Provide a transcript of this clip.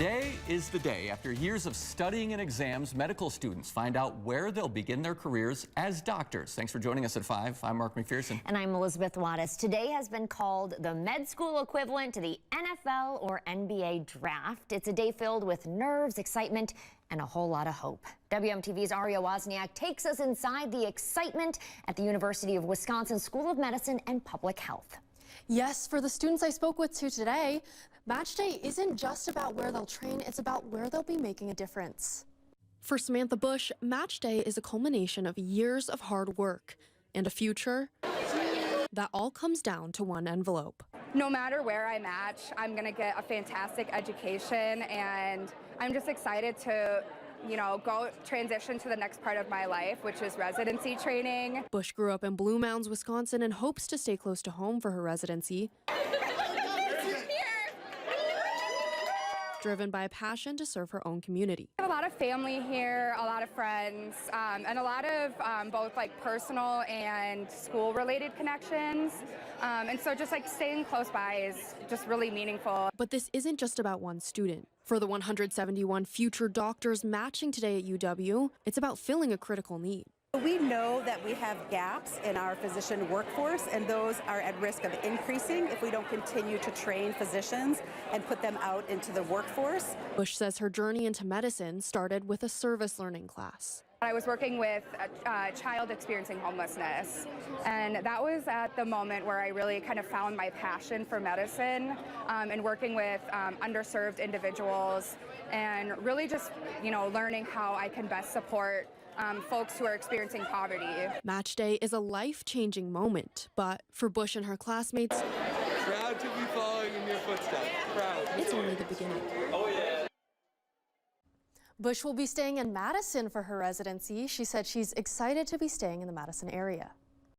Today is the day. After years of studying and exams, medical students find out where they'll begin their careers as doctors. Thanks for joining us at 5. I'm Mark McPherson. And I'm Elizabeth Wattis. Today has been called the med school equivalent to the NFL or NBA draft. It's a day filled with nerves, excitement, and a whole lot of hope. WMTV's Aria Wozniak takes us inside the excitement at the University of Wisconsin School of Medicine and Public Health. Yes, for the students I spoke with today, Match Day isn't just about where they'll train, it's about where they'll be making a difference. For Samantha Bush, Match Day is a culmination of years of hard work and a future that all comes down to one envelope. No matter where I match, I'm going to get a fantastic education, and I'm just excited to go transition to the next part of my life, which is residency training. Bush grew up in Blue Mounds, Wisconsin, and hopes to stay close to home for her residency. Driven by a passion to serve her own community. I have a lot of family here, a lot of friends, and a lot of both personal and school-related connections. And so just staying close by is just really meaningful. But this isn't just about one student. For the 171 future doctors matching today at UW, it's about filling a critical need. We know that we have gaps in our physician workforce, and those are at risk of increasing if we don't continue to train physicians and put them out into the workforce. Bush says her journey into medicine started with a service learning class. I was working with a child experiencing homelessness, and that was at the moment where I really kind of found my passion for medicine and working with underserved individuals, and really just learning how I can best support folks who are experiencing poverty. Match Day is a life-changing moment, but for Bush and her classmates, proud to be following in your footsteps. Proud. It's only the beginning. Oh yeah. Bush will be staying in Madison for her residency. She said she's excited to be staying in the Madison area.